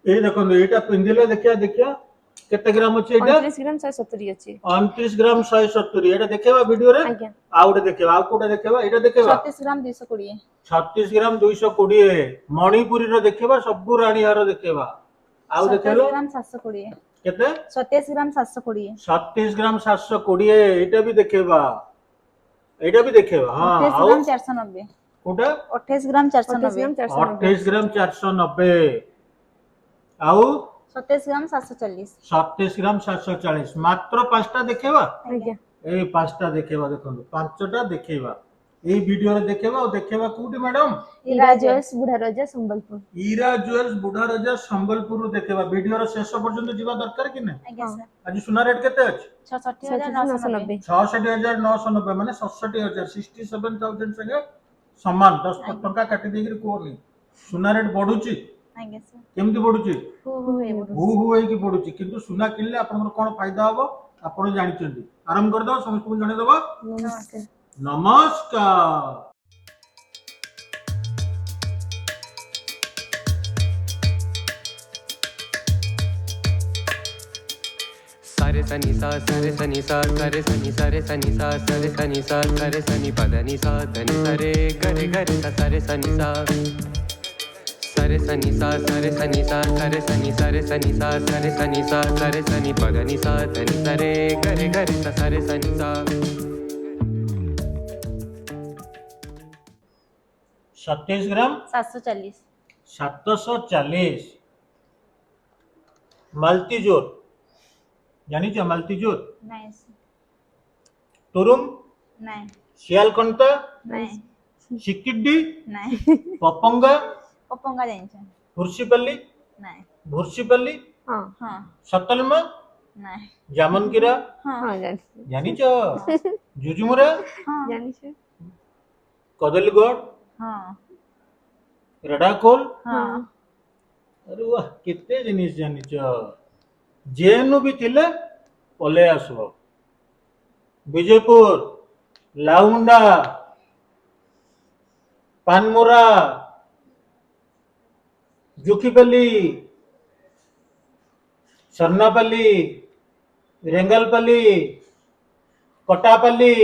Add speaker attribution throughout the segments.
Speaker 1: ए देखो एटा पिंदिले देखिया देखिया केते ग्राम अछि एटा
Speaker 2: 29 ग्राम 170 अछि
Speaker 1: 29 ग्राम 170 एटा देखेबा वीडियो रे
Speaker 2: आज्ञा
Speaker 1: आ गोटे देखेबा आ कोटा देखेबा एटा देखेबा
Speaker 3: 36 ग्राम 220
Speaker 1: 36 ग्राम 220 मणिपुरी रो देखेबा सब रानी हार देखेबा आ
Speaker 3: 27
Speaker 1: देखेलो
Speaker 3: ग्राम 720
Speaker 1: केते
Speaker 3: 27 ग्राम 720
Speaker 1: 37 ग्राम 720 एटा भी देखेबा हां
Speaker 3: 28
Speaker 1: आउ
Speaker 3: ग्राम 490
Speaker 1: कोटा
Speaker 3: 28 ग्राम
Speaker 2: 28
Speaker 3: 490
Speaker 2: ग्राम 490
Speaker 1: 28 ग्राम 490 आउ
Speaker 3: 27 ग्राम 740
Speaker 1: 27 ग्राम 740 मात्र पांचटा देखेबा
Speaker 2: आज्ञा
Speaker 1: ए पांचटा देखेबा देखो पांचटा देखेबा ए वीडियो रे देखेबा और देखेबा कोठी मैडम
Speaker 2: हीरा ज्वेल्स बुढ़ा राजा संबलपुर
Speaker 1: ईरा ज्वेल्स बुढ़ा राजा संबलपुर देखेबा वीडियो रो शेष पर्यंत जीवा दरकार कि नै
Speaker 3: आज्ञा सर
Speaker 1: आज सुना रेट केते अछि
Speaker 3: 66990
Speaker 1: 66990 माने 67000 67000 संगे समान 10 टका काटी देगिर कोनी सुना रेट बढ़ुची
Speaker 3: आज्ञा सर
Speaker 1: केमति बढ़ुची
Speaker 3: हो
Speaker 1: हु होई बढ़ुची किंतु सुना किनले आपन कोन फायदा हबो आपण जानिचंदी आरंभ कर दो समस्त को जणे देबो
Speaker 2: नमस्कार
Speaker 1: नमस्कार
Speaker 4: सारे सनी सा सरे सनी सा सरे सनी सरे सनी सा सरे सनी सा सरे सनी पदनी सा धनी सरे गरे गरे सा सरे सनी सा सरे सनी सा सरे सनी सा सरे सनी सरे सनी सा सरे सनी सा सरे सनी पदनी सा धनी सरे गरे गरे सा सरे सनी सा
Speaker 1: 27 ग्राम
Speaker 3: 740
Speaker 1: 740 मालतीजोर जानिछ मालतीजोर
Speaker 3: नहीं
Speaker 1: तुरुम
Speaker 3: नहीं
Speaker 1: शियालकंता
Speaker 3: नहीं
Speaker 1: सिक्किड्डी
Speaker 3: नहीं
Speaker 1: पपंगा
Speaker 3: पपंगा जानिछ
Speaker 1: भुर्सीपल्ली
Speaker 3: नहीं
Speaker 1: भुर्सीपल्ली
Speaker 2: हां
Speaker 3: हां
Speaker 1: सतलमा
Speaker 3: नहीं
Speaker 1: जामनकिरा
Speaker 3: हां
Speaker 2: हां
Speaker 1: जानिछ जुजुमुरा
Speaker 3: हां
Speaker 2: जानि छै
Speaker 1: कदलीगढ़
Speaker 3: हां
Speaker 1: रडाखोल
Speaker 3: हां
Speaker 1: अरे वाह केते जिनिस जानिछ जेनु भी थिले पले आसबो विजयपुर लाउंडा पानमुरा जुकीपल्ली सरनापल्ली रेंगलपल्ली कटापल्ली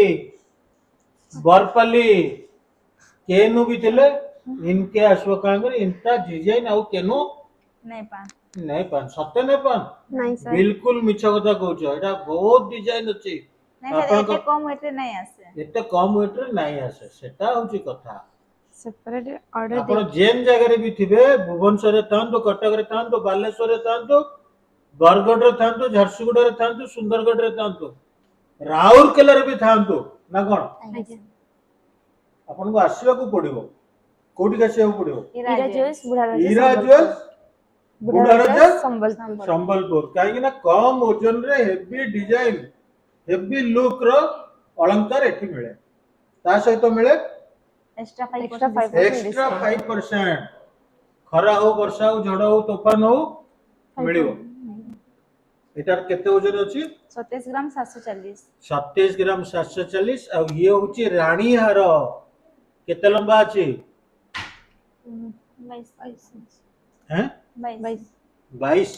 Speaker 1: बरपल्ली केनु भी थिले इनके आसबो कांगर इनता डिजाइन आउ केनु
Speaker 3: नहीं पा
Speaker 1: नहीं पान सत्य नहीं पान
Speaker 2: नाही सर
Speaker 1: बिल्कुल मिछ कथा कहछ एटा बहुत डिजाइन अछि
Speaker 3: नहीं सर
Speaker 1: आपन
Speaker 3: एते कम वेट रे नहीं आसे
Speaker 1: एते कम वेट रे नहीं आसे सेटा होची कथा
Speaker 2: सेपरेट ऑर्डर
Speaker 1: आपण जेन जगह रे भी थिबे भुवनेश्वर रे थांतो कटक रे थांतो बालेश्वर रे थांतो बरगढ़ रे थांतो झारसुगुड़ा रे थांतो सुंदरगढ़ रे थांतो राउरकेला रे भी थांतो ना कोन
Speaker 2: आज्ञा
Speaker 1: आपण को आसीबा को पड़िबो कोठी आसीबा को पड़िबो
Speaker 2: हीरा ज्वेल्स बुढ़ा राजा
Speaker 1: हीरा
Speaker 2: संबलपुर।
Speaker 1: ज्वेल्स बुढ़ा राजा
Speaker 2: संबलपुर
Speaker 1: संबलपुर कहीं ना कम ओजन रे हेवी डिजाइन हेवी लुक रो अलंकार एठी मिले ता सहित मिले
Speaker 3: एक्स्ट्रा 5%
Speaker 1: एक्स्ट्रा 5% खरा हो वर्षा हो झड़ हो तूफान हो मिलिबो एटार केते ओजन अछि
Speaker 3: 27 ग्राम 740
Speaker 1: 27 ग्राम 740 आ ये होची रानी हार केते लंबा अछि
Speaker 3: 22
Speaker 1: हैं
Speaker 3: 22
Speaker 1: 22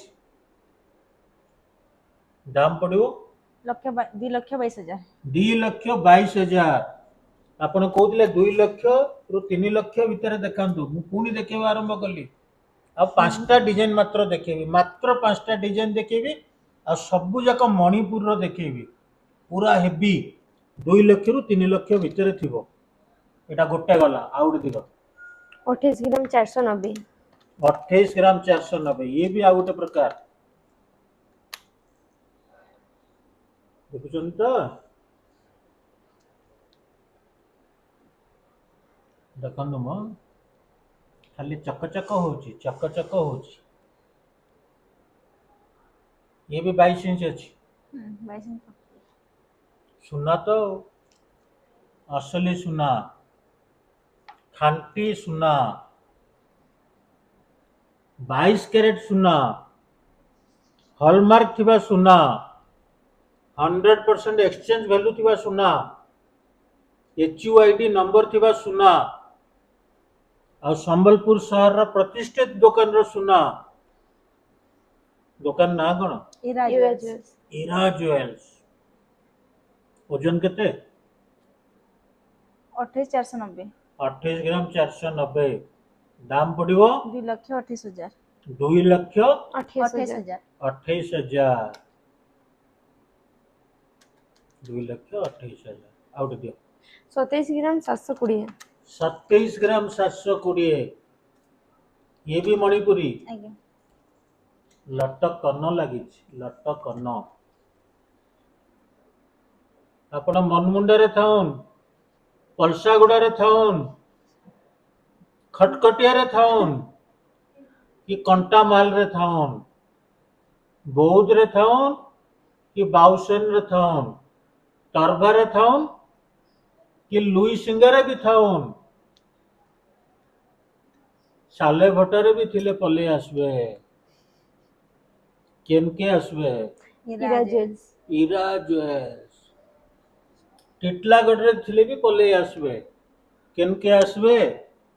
Speaker 1: दाम पड़िबो
Speaker 3: लक्ष 2 लक्ष 22 हजार
Speaker 1: 2 लक्ष 22 हजार आपण कहउतले 2 लक्ष रु 3 लक्ष भितर देखांतु मु पुनी देखेबा आरंभ कली आ पांचटा डिजाइन मात्र देखेबी मात्र पांचटा डिजाइन देखेबी आ सब जाक मणिपुर रो देखेबी पूरा हेवी 2 लक्ष रु 3 लक्ष भितर थिबो एटा गोटे गला आउट दिगो
Speaker 2: 28 ग्राम 490
Speaker 1: 28 ग्राम 490 ये भी आ गोटे प्रकार देखुछन तो देखंदु म खाली चकचक होची ये भी 22 इंच अछि
Speaker 3: 22
Speaker 1: सुना तो असली सुना खांटी सुना 22 कैरेट सुना हॉलमार्क थिबा सुना 100% एक्सचेंज वैल्यू थिबा सुना HUID नंबर थिबा सुना आ संबलपुर शहर रा प्रतिष्ठित दुकान रो सुना দোকান না কোন
Speaker 3: ଇରା
Speaker 2: Ira
Speaker 3: ଜୁଏଲ୍ସ
Speaker 2: Jewels.
Speaker 1: ଇରା ଜୁଏଲ୍ସ। ଓଜନ କେତେ?
Speaker 3: 28490
Speaker 1: 28 ଗ୍ରାମ 490। ଦାମ ପଡିବ
Speaker 3: 2,28,000
Speaker 1: 2,28,000।
Speaker 3: 28,000
Speaker 1: 28,000। 2,28,000। ଆଉ ଗୋଟେ ଦିଅ।
Speaker 2: 27 ग्राम 720।
Speaker 1: 27 ଗ୍ରାମ 720। ଇଏ ବି ମଣିପୁରୀ।
Speaker 3: ଆଜ୍ଞା
Speaker 1: ଲଟ କନ ଲାଗିଛି, ଲଟ କନ। ଆପଣ ମନମୁଣ୍ଡରେ ଥାଉନ୍, ପଲସାଗୁଡାରେ ଥାଉନ୍, ଖଟକଟିଆରେ ଥାଉନ୍, କି କଣ୍ଟାମାଲରେ ଥାଉନ୍, ବୌଦ୍ଧରେ ଥାଉନ୍, କି ବାଉସନରେ ଥାଉନ୍, ଟର୍ଭାରେ ଥାଉନ୍, କି ଲୁଇସିଙ୍ଗାରେ ବି ଥାଉନ୍, ସାଲେ ଭଟାରେ ବି ଥିଲେ ପଲେଇ ଆସିବେ। କେନକେ ଆସିବେ?
Speaker 3: ଇରା
Speaker 2: Ira
Speaker 3: ଜୁଏଲ୍ସ
Speaker 2: Jewels.
Speaker 1: ଇରା ଜୁଏଲ୍ସ। ଟିଟଲାଗଡରେ ଥିଲେ ବି ପଲେଇ ଆସିବେ। କେନକେ ଆସିବେ?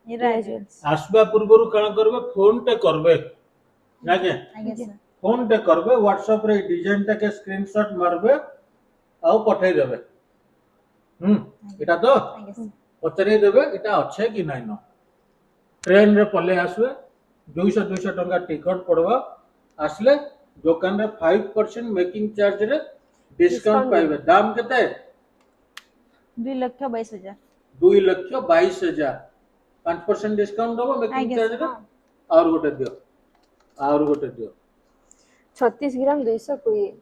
Speaker 3: ଇରା
Speaker 2: Ira
Speaker 3: ଜୁଏଲ୍ସ
Speaker 2: Jewels.
Speaker 1: আসবা পূর্বরু কাণ করবে ফোনটে করবে আজ্ঞা
Speaker 3: ଆଜ୍ଞା ସାର୍
Speaker 1: ফোনটে করবে হোয়াটসঅ্যাপ রে ডিজাইনটাকে স্ক্রিনশট মারবে ଆଉ পঠাই দেবে এটা তো
Speaker 3: ଆଜ୍ଞା ସାର୍
Speaker 1: ପଚାରି ଦେବେ এটা ଅଛି କି ନାଇଁ ନ ট্রেন রে পলে আসবে 200 ଟଙ୍କା ଟିକଟ ପଡବା আসলে দোকাନରେ 5% মেকিং চার্জ রে ডিসকাউন্ট
Speaker 2: Discount
Speaker 1: পাইবে দাম কেতে
Speaker 3: 2,22,000
Speaker 1: 2,22,000 5% ডিসকাউন্ট দেবো মেকিং
Speaker 3: ଆଜ୍ଞା
Speaker 1: ଚାର୍ଜ ରେ
Speaker 3: ସାର୍
Speaker 1: और गोटे दियो और गोटे दियो
Speaker 2: 36 ग्राम 220।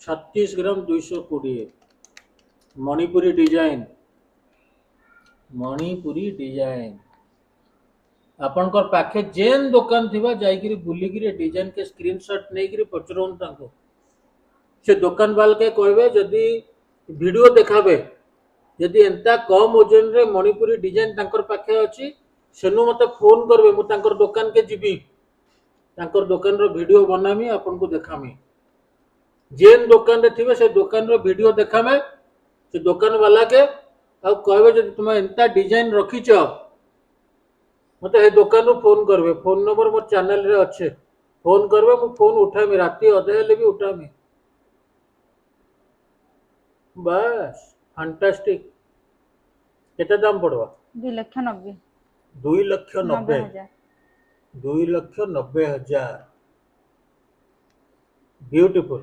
Speaker 1: 36 ग्राम 220 मणिपुरी डिजाइन आपनकर पाखे जेन दुकान थिबा जाइकिरी बुलिकिरी डिजाइन के स्क्रीनशॉट नेकिरी पचरोन तांको से दुकान वाल के कहबे जदी वीडियो देखाबे यदि एंता कम ओजन रे मणिपुरी डिजाइन तांकर पाखे अछि सेनु मते फोन करबे मु तांकर दुकान के जिबी तांकर दुकान रो वीडियो बनामी आपन को देखामी जेन दुकान रे थिबे से दुकान रो वीडियो देखामे से दुकान वाला के आ कहबे जदि तुम एंता डिजाइन रखिछ मते हे दुकान रो फोन करबे फोन नंबर मोर चैनल रे अच्छे फोन करबे मु फोन उठामी राती अधे हेले भी उठामी बस फैंटास्टिक केते दाम पड़वा
Speaker 3: 2,90,000
Speaker 1: 2,90,000 2,90,000 ब्यूटीफुल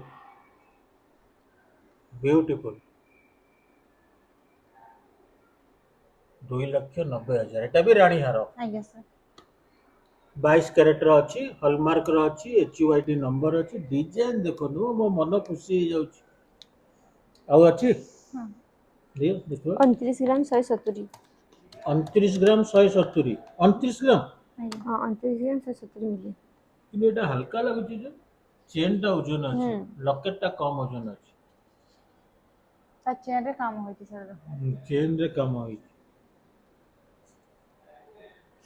Speaker 1: ब्यूटीफुल 2,90,000 एटा भी रानी हार
Speaker 3: ଆଜ୍ଞା ସାର୍
Speaker 1: 22 कैरेट रो अछि हॉलमार्क रो अछि HUID नंबर अछि डिजाइन देखो मो मन खुशी हो जाउछि आउ अछि
Speaker 3: ହଁ
Speaker 1: दियो देखो
Speaker 2: 29 ग्राम 170।
Speaker 1: 29 ग्राम 170 29 ग्राम
Speaker 3: ଆଜ୍ଞା
Speaker 2: हाँ 29 ग्राम 170 मिली।
Speaker 1: କିନ୍ତୁ ଏଟା ହାଲକା ଲାଗୁଛି ଯେ ଚେନ୍ ଟା ଓଜନ ଅଛି ଲକେଟ ଟା କମ ଓଜନ ଅଛି
Speaker 3: ତା ଚେନରେ କାମ ହୋଇଛି ସାର୍
Speaker 1: ଚେନ୍ ରେ କାମ ହେଇଛି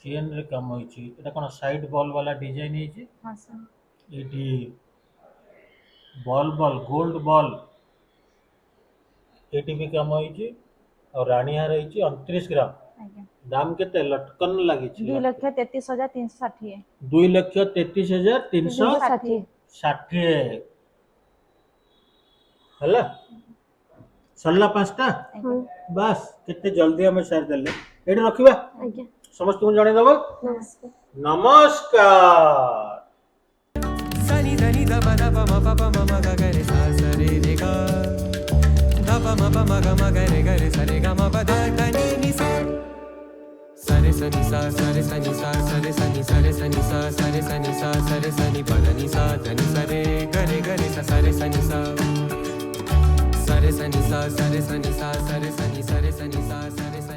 Speaker 1: ଚେନ୍ ରେ କାମ ହେଇଛି ଏଟା କଣ ସାଇड ବଲ୍ वाला डिजाइन ହେଇଛି
Speaker 3: ହଁ ସାର୍
Speaker 1: ଏଠି ବଲ୍ ଗୋल्ड बॉल एटी भी काम होइछि और रानी हार होइछि 29 ग्राम
Speaker 3: ଆଜ୍ଞା
Speaker 1: दाम केते लटकन लागिछि
Speaker 3: 2,33,360
Speaker 1: 2,33,360 हला सरला पांचटा
Speaker 3: ଆଜ୍ଞା
Speaker 1: बस केते जल्दी हमें सार देले एठी रखिबा
Speaker 2: आज्ञा
Speaker 1: समस्त को जाने दबो
Speaker 2: नमस्ते।
Speaker 1: नमस्कार
Speaker 4: सनि धनि ध प ध प म प प म म ग ग रे सा स रे रे ग ध प म प म ग म ग रे स रे ग म प ध ध नि नि सा स रे स नि सा स रे स नि सा स रे स नि सा रे स नि सा स रे स नि सा स रे स नि प ध नि सा ध नि स रे ग रे स स रे स नि सा स रे स नि सा स रे स नि सा स रे स नि सा स रे स नि सा स रे स